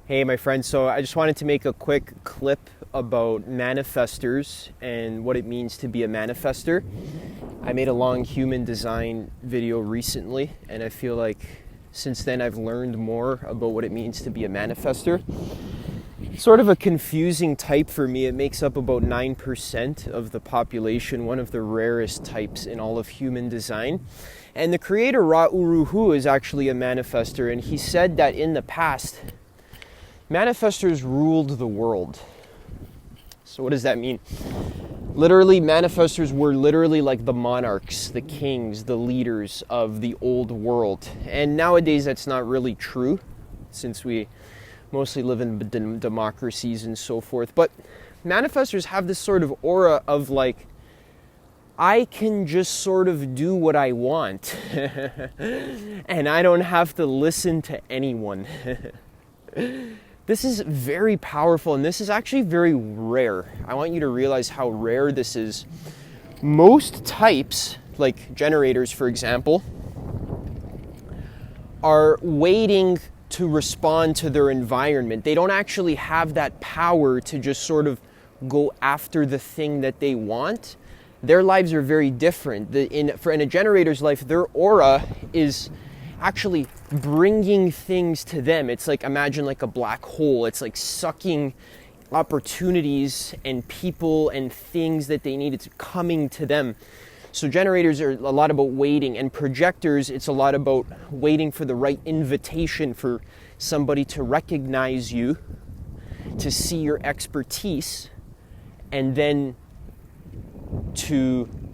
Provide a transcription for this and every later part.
Hey, my friend. So I just wanted to make a quick clip about manifestors and what it means to be a manifestor. I made a long human design video recently, and I feel like since then I've learned more about what it means to be a manifestor. Sort of a confusing type for me. It makes up about 9% of the population, one of the rarest types in all of human design. And the creator, Ra-Uru-Hu, is actually a manifestor, and he said that in the past, manifestors ruled the world. So what does that mean? Literally, manifestors were literally like the monarchs, the kings, the leaders of the old world. And nowadays that's not really true, since we mostly live in democracies and so forth. But manifestors have this sort of aura of like, I can just sort of do what I want. And I don't have to listen to anyone. This is very powerful, and this is actually very rare. I want you to realize how rare this is. Most types, like generators for example, are waiting to respond to their environment. They don't actually have that power to just sort of go after the thing that they want. Their lives are very different. In a generator's life, their aura is actually bringing things to them. It's like, imagine like a black hole. It's like sucking opportunities and people and things that they need. It's coming to them. So generators are a lot about waiting, and projectors, it's a lot about waiting for the right invitation for somebody to recognize you, to see your expertise, and then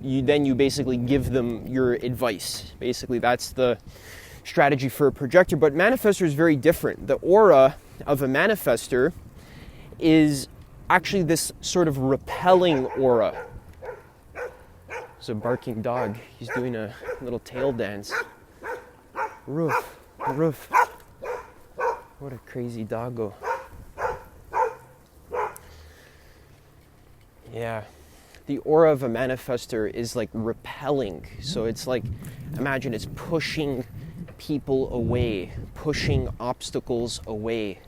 you basically give them your advice. Basically, that's the strategy for a projector. But manifestor is very different. The aura of a manifestor is actually this sort of repelling aura. There's a barking dog. He's doing a little tail dance. Roof, roof. What a crazy doggo. Yeah. The aura of a manifestor is like repelling. So it's like, imagine it's pushing people away, pushing obstacles away.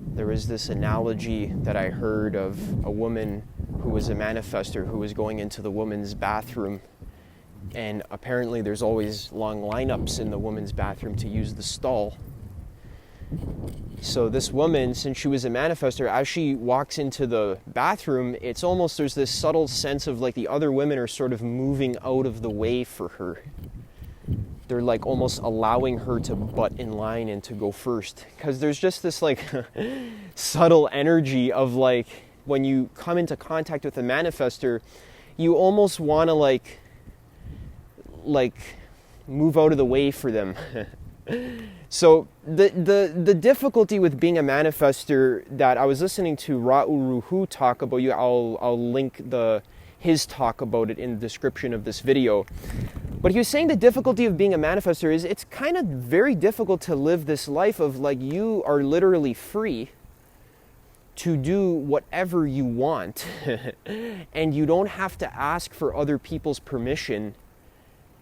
There was this analogy that I heard of a woman who was a manifestor who was going into the woman's bathroom, and apparently there's always long lineups in the woman's bathroom to use the stall. So this woman, since she was a manifestor, as she walks into the bathroom, it's almost, there's this subtle sense of like the other women are sort of moving out of the way for her. They're like almost allowing her to butt in line and to go first. Because there's just this like subtle energy of like, when you come into contact with a manifestor, you almost want to like move out of the way for them. So the difficulty with being a manifestor that I was listening to Ra-Uru-Hu talk about, I'll link his talk about it in the description of this video. But he was saying the difficulty of being a manifestor is it's kind of very difficult to live this life of like, you are literally free to do whatever you want and you don't have to ask for other people's permission,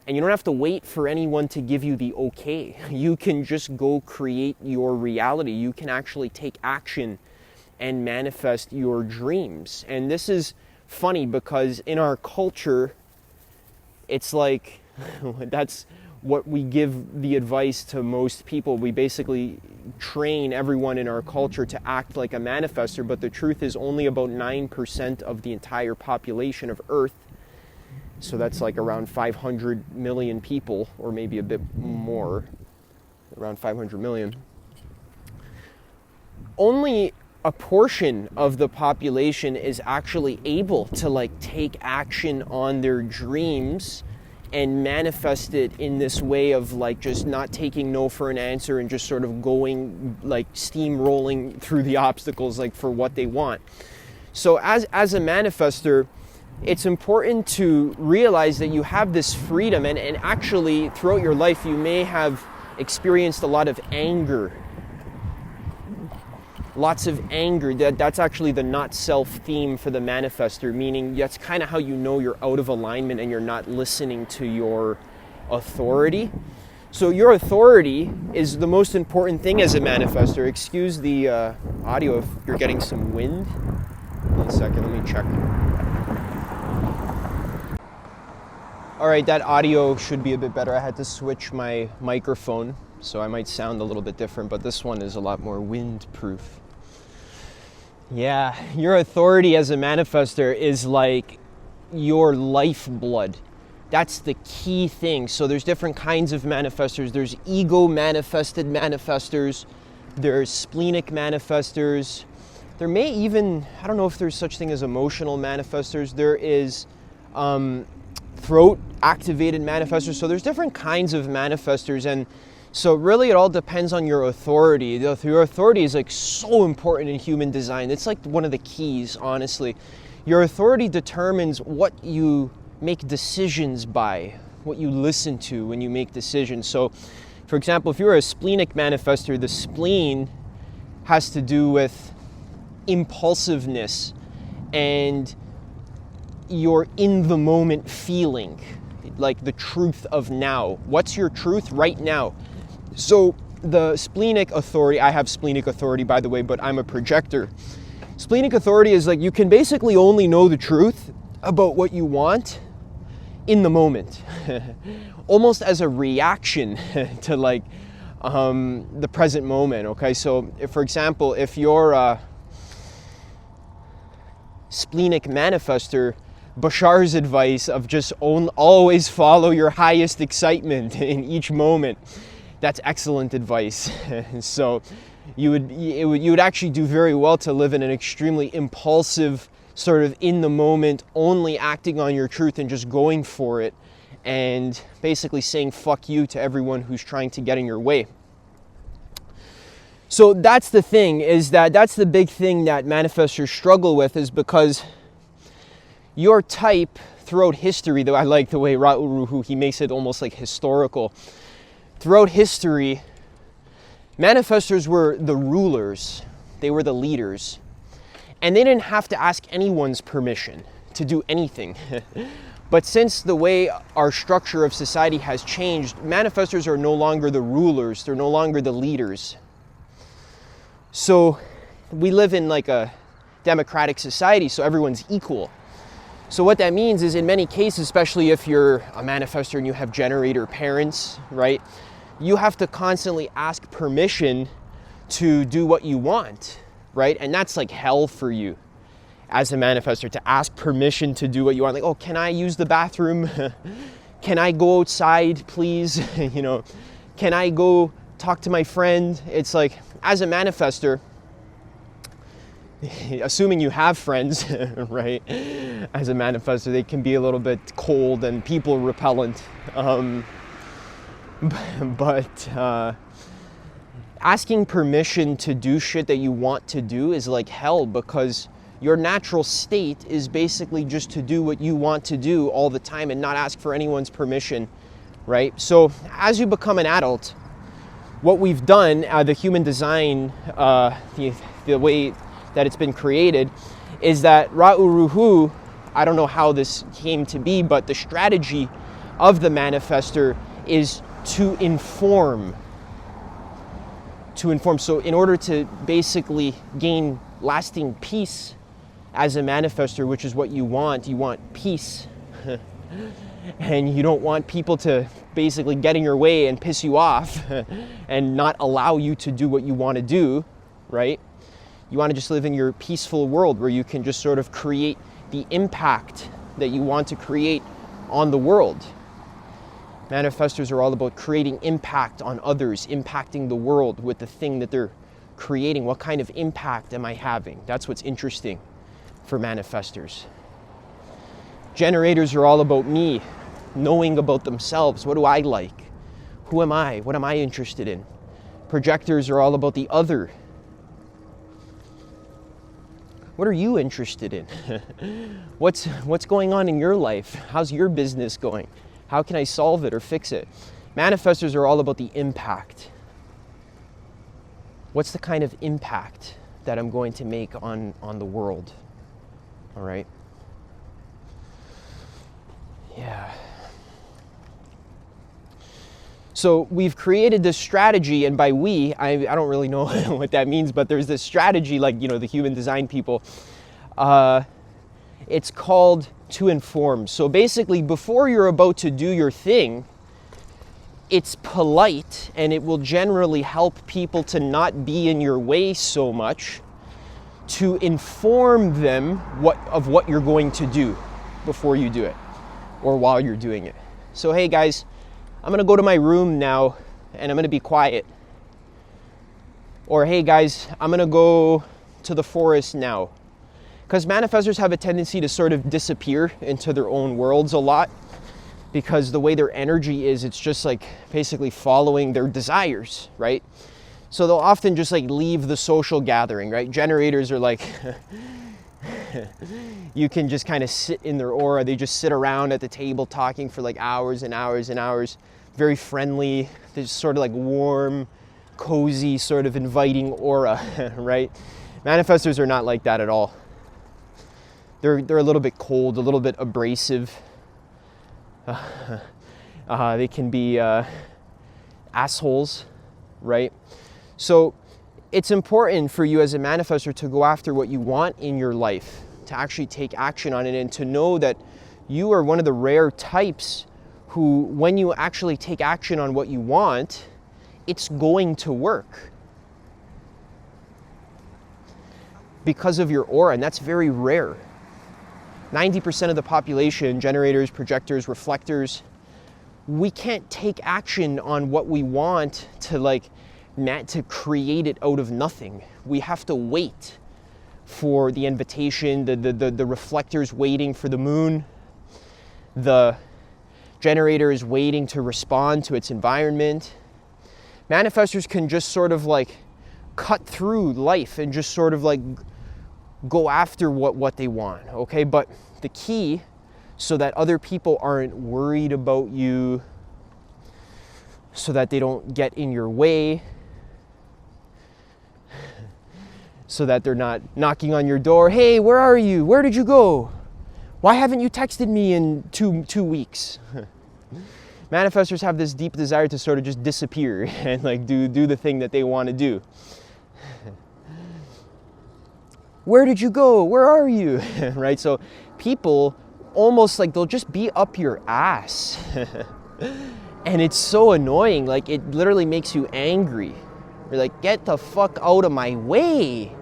and you don't have to wait for anyone to give you the okay. You can just go create your reality. You can actually take action and manifest your dreams. And this is funny because in our culture, it's like, that's what we give the advice to most people. We basically train everyone in our culture to act like a manifestor, but the truth is only about 9% of the entire population of Earth. So that's like around 500 million people, or maybe a bit more, around 500 million. Only a portion of the population is actually able to like take action on their dreams and manifest it in this way of like just not taking no for an answer and just sort of going like steamrolling through the obstacles like for what they want. So as a manifestor, it's important to realize that you have this freedom, and actually throughout your life you may have experienced a lot of anger. Lots of anger. That's actually the not self theme for the manifestor, meaning that's kind of how you know you're out of alignment and you're not listening to your authority. So your authority is the most important thing as a manifestor. Excuse the audio if you're getting some wind. One second, let me check. All right, that audio should be a bit better. I had to switch my microphone, so I might sound a little bit different, but this one is a lot more wind-proof. Yeah, your authority as a manifestor is like your lifeblood. That's the key thing. So there's different kinds of manifestors. There's ego-manifested manifestors. There's splenic manifestors. There may even, I don't know if there's such thing as emotional manifestors. There is throat-activated manifestors. So there's different kinds of manifestors. And so really it all depends on your authority. Your authority is like so important in human design. It's like one of the keys, honestly. Your authority determines what you make decisions by, what you listen to when you make decisions. So, for example, if you're a splenic manifestor, the spleen has to do with impulsiveness and your in the moment feeling, like the truth of now. What's your truth right now? So the splenic authority, I have splenic authority by the way, but I'm a projector. Splenic authority is like you can basically only know the truth about what you want in the moment, almost as a reaction to like the present moment. Okay, so if, for example, if you're a splenic manifestor, Bashar's advice of just always follow your highest excitement in each moment, that's excellent advice. So you would actually do very well to live in an extremely impulsive, sort of in the moment, only acting on your truth and just going for it and basically saying fuck you to everyone who's trying to get in your way. So that's the thing, is that's the big thing that manifestors struggle with, is because your type throughout history, though I like the way Ra'uruhu, he makes it almost like historical. Throughout history, manifestors were the rulers, they were the leaders. And they didn't have to ask anyone's permission to do anything. But since the way our structure of society has changed, manifestors are no longer the rulers, they're no longer the leaders. So we live in like a democratic society, so everyone's equal. So what that means is in many cases, especially if you're a manifestor and you have generator parents, right? You have to constantly ask permission to do what you want. Right? And that's like hell for you as a manifestor, to ask permission to do what you want. Like, oh, can I use the bathroom? Can I go outside, please? You know, can I go talk to my friend? It's like, as a manifestor, assuming you have friends, right? As a manifestor, they can be a little bit cold and people repellent. Asking permission to do shit that you want to do is like hell, because your natural state is basically just to do what you want to do all the time and not ask for anyone's permission, right? So as you become an adult, what we've done, the human design, the way that it's been created, is that Ra'uruhu, I don't know how this came to be, but the strategy of the manifestor is to inform. So in order to basically gain lasting peace as a manifestor, which is what you want peace. And you don't want people to basically get in your way and piss you off and not allow you to do what you want to do, right? You want to just live in your peaceful world where you can just sort of create the impact that you want to create on the world. Manifestors are all about creating impact on others, impacting the world with the thing that they're creating. What kind of impact am I having? That's what's interesting for manifestors. Generators are all about me, knowing about themselves. What do I like? Who am I? What am I interested in? Projectors are all about the other. What are you interested in? What's going on in your life? How's your business going? How can I solve it or fix it? Manifestors are all about the impact. What's the kind of impact that I'm going to make on the world? All right? Yeah. So we've created this strategy, and by we, I don't really know what that means, but there's this strategy, like, you know, the human design people. It's called to inform. So basically, before you're about to do your thing, it's polite, and it will generally help people to not be in your way so much, to inform them of what you're going to do before you do it, or while you're doing it. So, hey guys, I'm gonna go to my room now and I'm gonna be quiet. Or, hey guys, I'm gonna go to the forest now. Because manifestors have a tendency to sort of disappear into their own worlds a lot, because the way their energy is, it's just like basically following their desires, right? So they'll often just like leave the social gathering, right? Generators are like, you can just kind of sit in their aura. They just sit around at the table talking for like hours and hours and hours. Very friendly. They're just sort of like warm, cozy, sort of inviting aura, right? Manifestors are not like that at all. They're a little bit cold, a little bit abrasive. They can be assholes, right? So it's important for you as a manifestor to go after what you want in your life, to actually take action on it, and to know that you are one of the rare types who, when you actually take action on what you want, it's going to work. Because of your aura, and that's very rare. 90% of the population, generators, projectors, reflectors, we can't take action on what we want to create it out of nothing. We have to wait for the invitation, the reflectors waiting for the moon, the generator is waiting to respond to its environment. Manifestors can just sort of like cut through life and just sort of like go after what they want, okay? But the key, so that other people aren't worried about you, so that they don't get in your way, so that they're not knocking on your door, hey, where are you? Where did you go? Why haven't you texted me in two weeks? Manifestors have this deep desire to sort of just disappear and like do the thing that they want to do. Where did you go? Where are you? Right? So people almost like they'll just be up your ass. And it's so annoying. Like it literally makes you angry. You're like, get the fuck out of my way.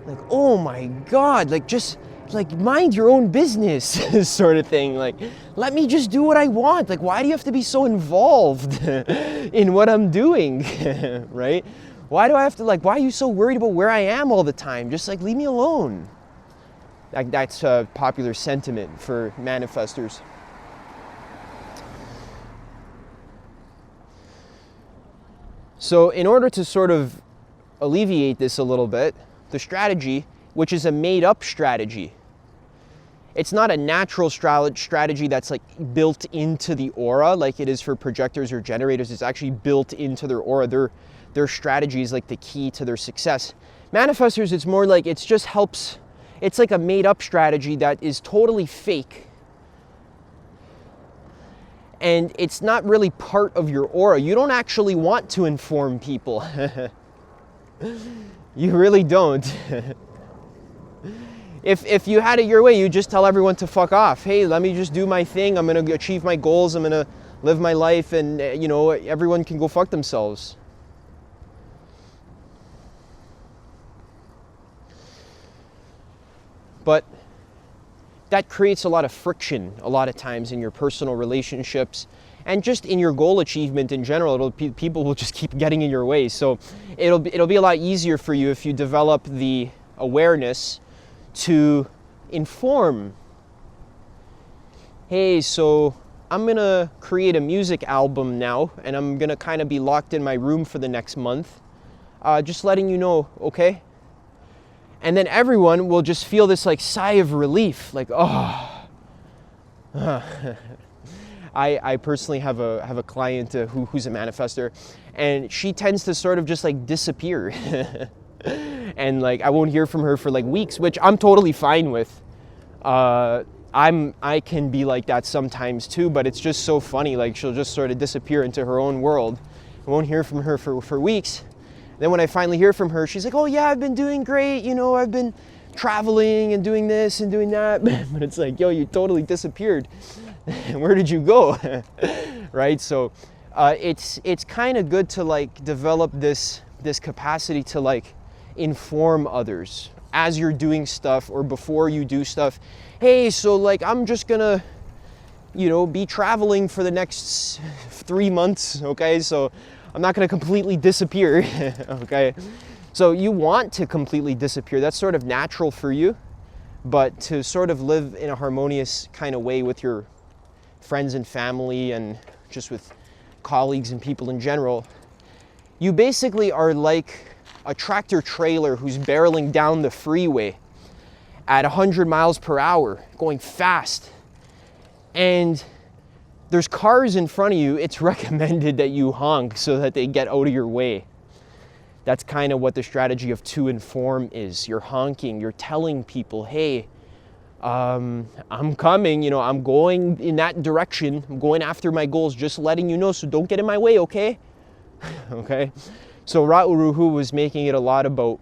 Like, oh my God, like just like mind your own business sort of thing. Like, let me just do what I want. Like, why do you have to be so involved in what I'm doing? Right? Why do I have to why are you so worried about where I am all the time? Just like, leave me alone. That's a popular sentiment for manifestors. So in order to sort of alleviate this a little bit, the strategy, which is a made-up strategy, it's not a natural strategy that's like built into the aura like it is for projectors or generators. It's actually built into their aura. Their strategy is like the key to their success. Manifestors, it's more like it just helps. It's like a made-up strategy that is totally fake. And it's not really part of your aura. You don't actually want to inform people. You really don't. If you had it your way, you just tell everyone to fuck off. Hey, let me just do my thing. I'm going to achieve my goals. I'm going to live my life, and everyone can go fuck themselves. But that creates a lot of friction a lot of times in your personal relationships and just in your goal achievement in general. People will just keep getting in your way. So it'll be a lot easier for you if you develop the awareness to inform. Hey, so I'm gonna create a music album now, and I'm gonna kind of be locked in my room for the next month. Just letting you know, okay? And then everyone will just feel this like sigh of relief, like, oh. I personally have a client who's a manifestor, and she tends to sort of just like disappear. And like I won't hear from her for like weeks, which I'm totally fine with. I I can be like that sometimes too, but it's just so funny. Like, she'll just sort of disappear into her own world. I won't hear from her for weeks. Then when I finally hear from her, she's like, oh yeah, I've been doing great. You know, I've been traveling and doing this and doing that. But it's like, yo, you totally disappeared. Where did you go? Right? So it's kind of good to like develop this capacity to like inform others as you're doing stuff or before you do stuff. Hey, so like I'm just gonna, you know, be traveling for the next 3 months, okay? So I'm not gonna completely disappear, okay? So you want to completely disappear. That's sort of natural for you, but to sort of live in a harmonious kind of way with your friends and family and just with colleagues and people in general, you basically are like a tractor trailer who's barreling down the freeway at 100 miles per hour, going fast. And there's cars in front of you. It's recommended that you honk so that they get out of your way. That's kind of what the strategy of to inform is. You're honking, you're telling people, hey, I'm coming, you know, I'm going in that direction. I'm going after my goals, just letting you know, so don't get in my way, okay? Okay? So Ra'uruhu was making it a lot about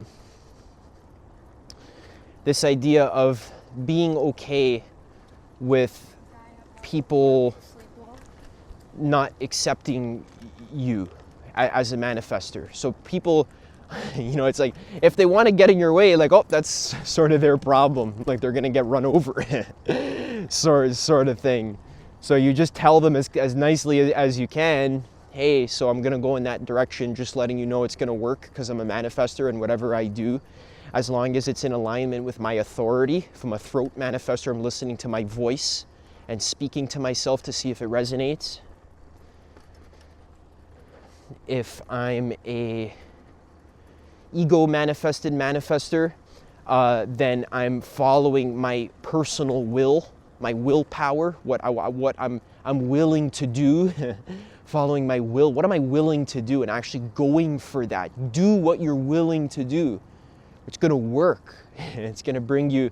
this idea of being okay with people not accepting you as a manifestor. So people, you know, it's like, if they want to get in your way, like, oh, that's sort of their problem. Like, they're going to get run over, sort of thing. So you just tell them as nicely as you can, hey, so I'm going to go in that direction, just letting you know it's going to work because I'm a manifestor, and whatever I do, as long as it's in alignment with my authority. If I'm a throat manifestor, I'm listening to my voice and speaking to myself to see if it resonates. If I'm a ego manifested manifestor, then I'm following my personal will, my willpower, what I'm willing to do, following my will. What am I willing to do? And actually going for that. Do what you're willing to do. It's going to work. It's going to bring you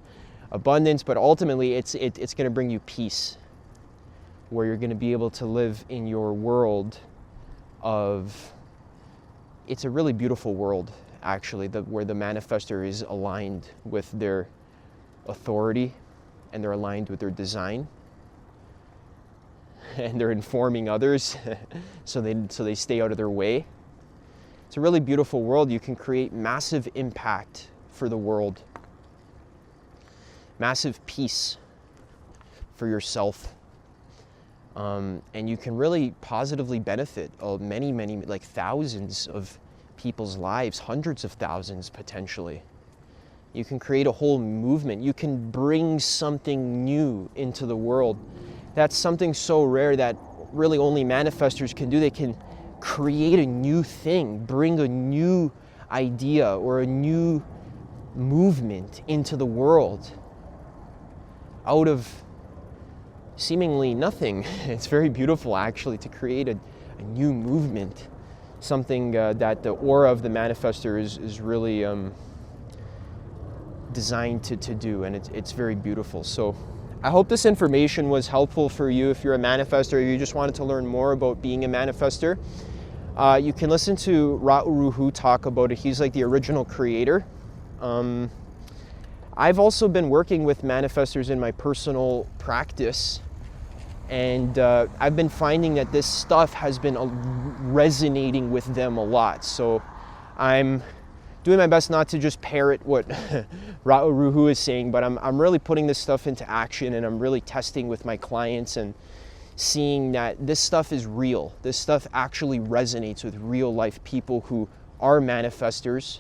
abundance, but ultimately it's going to bring you peace, where you're going to be able to live in your world of, it's a really beautiful world, actually, where the manifestor is aligned with their authority and they're aligned with their design and they're informing others so they stay out of their way. It's a really beautiful world. You can create massive impact for the world, massive peace for yourself. And you can really positively benefit many, like thousands of people's lives, hundreds of thousands potentially. You can create a whole movement. You can bring something new into the world. That's something so rare that really only manifestors can do. They can create a new thing, bring a new idea or a new movement into the world out of seemingly nothing. It's very beautiful, actually, to create a new movement, something that the aura of the manifestor is really designed to do, and it's very beautiful. So I hope this information was helpful for you if you're a manifestor, or you just wanted to learn more about being a manifestor. You can listen to Ra'uruhu talk about it. He's like the original creator. I've also been working with manifestors in my personal practice, and I've been finding that this stuff has been resonating with them a lot. So I'm doing my best not to just parrot what Ra'uruhu is saying, but I'm really putting this stuff into action, and I'm really testing with my clients and seeing that this stuff is real. This stuff actually resonates with real life people who are manifestors,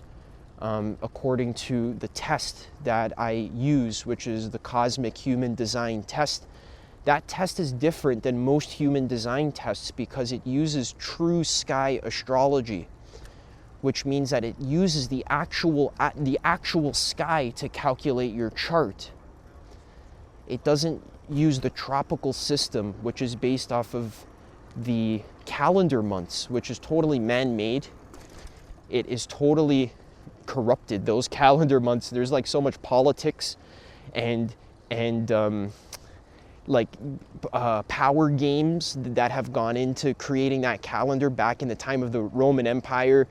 according to the test that I use, which is the Cosmic Human Design Test. That test is different than most human design tests because it uses true sky astrology, which means that it uses the actual sky to calculate your chart. It doesn't use the tropical system, which is based off of the calendar months, which is totally man-made. It is totally corrupted. Those calendar months, there's like so much politics and power games that have gone into creating that calendar back in the time of the Roman Empire.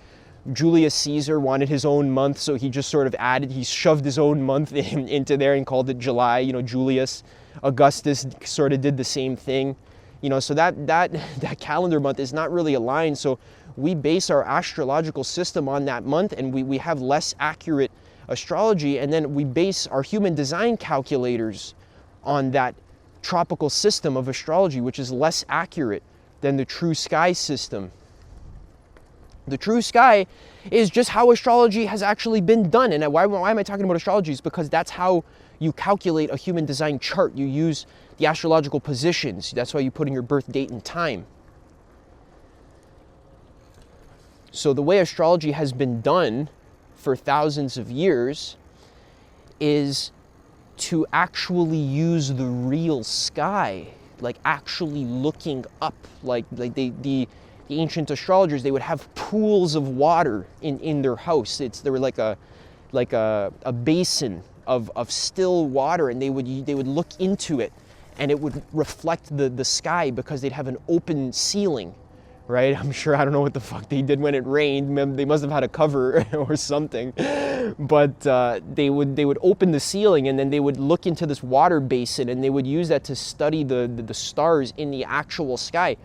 Julius Caesar wanted his own month, so he just sort of he shoved his own month into there and called it July. You know, Julius. Augustus sort of did the same thing. You know, so that calendar month is not really aligned. So we base our astrological system on that month, and we have less accurate astrology, and then we base our human design calculators on that tropical system of astrology, which is less accurate than the true sky system. The true sky is just how astrology has actually been done. And why am I talking about astrology? Is because that's how you calculate a human design chart. You use the astrological positions. That's why you put in your birth date and time. So the way astrology has been done for thousands of years is to actually use the real sky, like actually looking up, like the ancient astrologers, they would have pools of water in their house. They were like a basin of still water, and they would look into it, and it would reflect the sky because they'd have an open ceiling, right? I'm sure, I don't know what the fuck they did when it rained. They must have had a cover or something, but they would open the ceiling, and then they would look into this water basin, and they would use that to study the stars in the actual sky.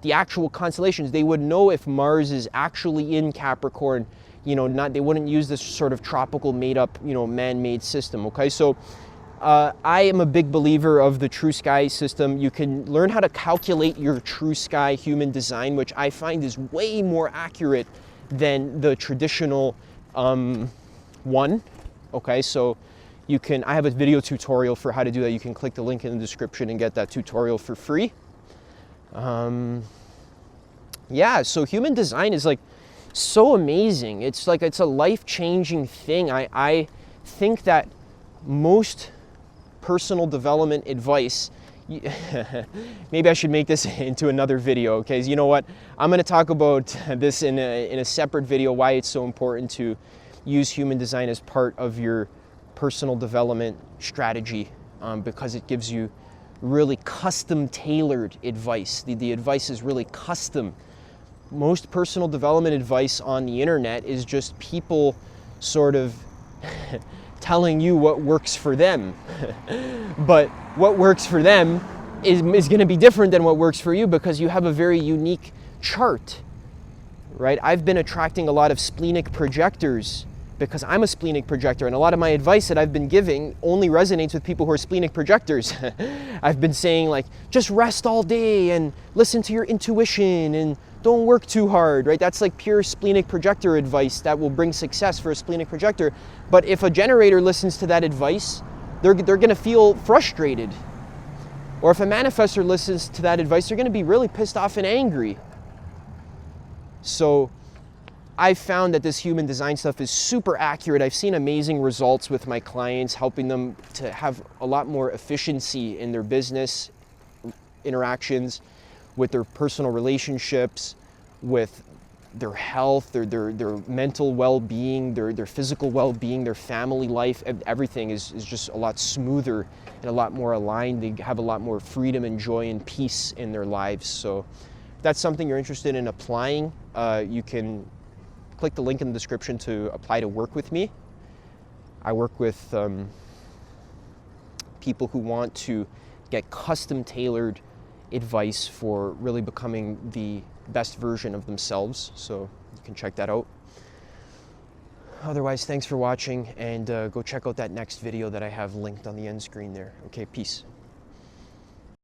The actual constellations. They would know if Mars is actually in Capricorn, you know, they wouldn't use this sort of tropical made up, you know, man-made system, okay? So I am a big believer of the true sky system. You can learn how to calculate your true sky human design, which I find is way more accurate than the traditional one, okay? So I have a video tutorial for how to do that. You can click the link in the description and get that tutorial for free. Yeah, so human design is like so amazing. It's a life-changing thing. I think that most personal development advice, maybe I should make this into another video, okay? You know what? I'm going to talk about this in a separate video, why it's so important to use human design as part of your personal development strategy, because it gives you really custom tailored advice. The advice is really custom. Most personal development advice on the internet is just people sort of telling you what works for them. But what works for them is going to be different than what works for you, because you have a very unique chart, right? I've been attracting a lot of splenic projectors because I'm a splenic projector, and a lot of my advice that I've been giving only resonates with people who are splenic projectors. I've been saying, like, just rest all day and listen to your intuition and don't work too hard, right? That's like pure splenic projector advice that will bring success for a splenic projector. But if a generator listens to that advice, they're going to feel frustrated. Or if a manifestor listens to that advice, they're going to be really pissed off and angry. So I've found that this human design stuff is super accurate. I've seen amazing results with my clients, helping them to have a lot more efficiency in their business interactions, with their personal relationships, with their health, their mental well-being, their physical well-being, their family life. Everything is just a lot smoother and a lot more aligned. They have a lot more freedom and joy and peace in their lives. So if that's something you're interested in applying, you can click the link in the description to apply to work with me. I work with people who want to get custom tailored advice for really becoming the best version of themselves. So you can check that out. Otherwise, thanks for watching, and go check out that next video that I have linked on the end screen there. Okay, peace.